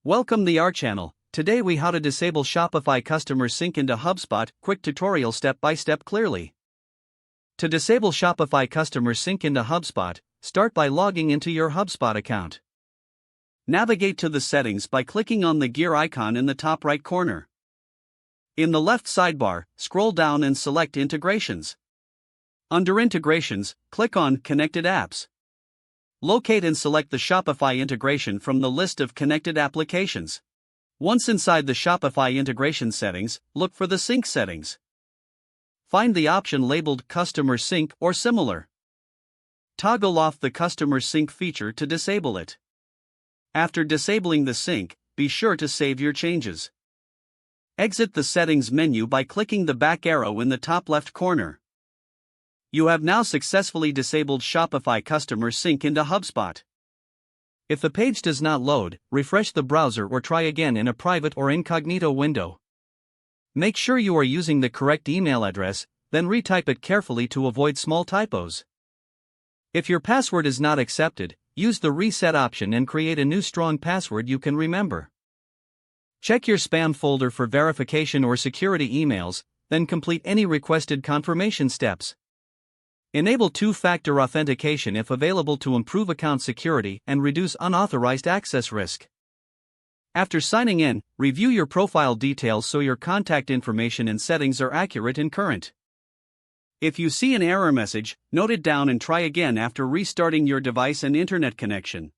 Welcome to our channel. Today we how to disable Shopify customer sync into HubSpot. Quick tutorial step by step clearly. To disable Shopify customer sync into HubSpot, start by logging into your HubSpot account. Navigate to the settings by clicking on the gear icon in the top right corner. In the left sidebar, scroll down and select Integrations. Under Integrations, click on Connected Apps. Locate and select the Shopify integration from the list of connected applications. Once inside the Shopify integration settings, look for the sync settings. Find the option labeled Customer Sync or similar. Toggle off the Customer Sync feature to disable it. After disabling the sync, be sure to save your changes. Exit the Settings menu by clicking the back arrow in the top left corner. You have now successfully disabled Shopify customer sync into HubSpot. If the page does not load, refresh the browser or try again in a private or incognito window. Make sure you are using the correct email address, then retype it carefully to avoid small typos. If your password is not accepted, use the reset option and create a new strong password you can remember. Check your spam folder for verification or security emails, then complete any requested confirmation steps. Enable two-factor authentication if available to improve account security and reduce unauthorized access risk. After signing in, review your profile details so your contact information and settings are accurate and current. If you see an error message, note it down and try again after restarting your device and internet connection.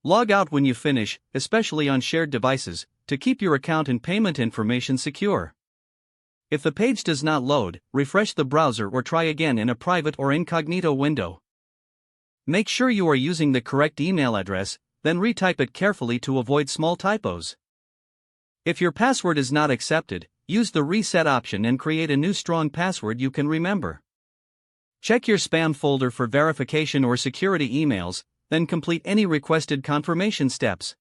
Log out when you finish, especially on shared devices, to keep your account and payment information secure. If the page does not load, refresh the browser or try again in a private or incognito window. Make sure you are using the correct email address, then retype it carefully to avoid small typos. If your password is not accepted, use the reset option and create a new strong password you can remember. Check your spam folder for verification or security emails, then complete any requested confirmation steps.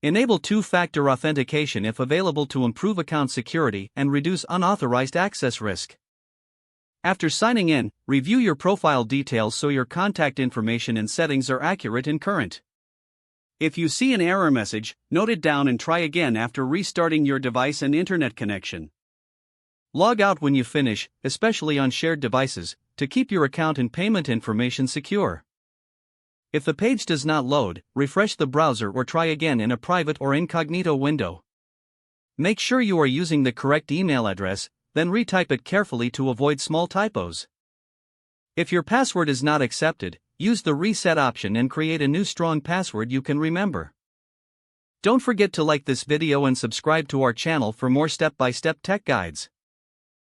Enable two-factor authentication if available to improve account security and reduce unauthorized access risk. After signing in, review your profile details so your contact information and settings are accurate and current. If you see an error message, note it down and try again after restarting your device and internet connection. Log out when you finish, especially on shared devices, to keep your account and payment information secure. If the page does not load, refresh the browser or try again in a private or incognito window. Make sure you are using the correct email address, then retype it carefully to avoid small typos. If your password is not accepted, use the reset option and create a new strong password you can remember. Don't forget to like this video and subscribe to our channel for more step-by-step tech guides.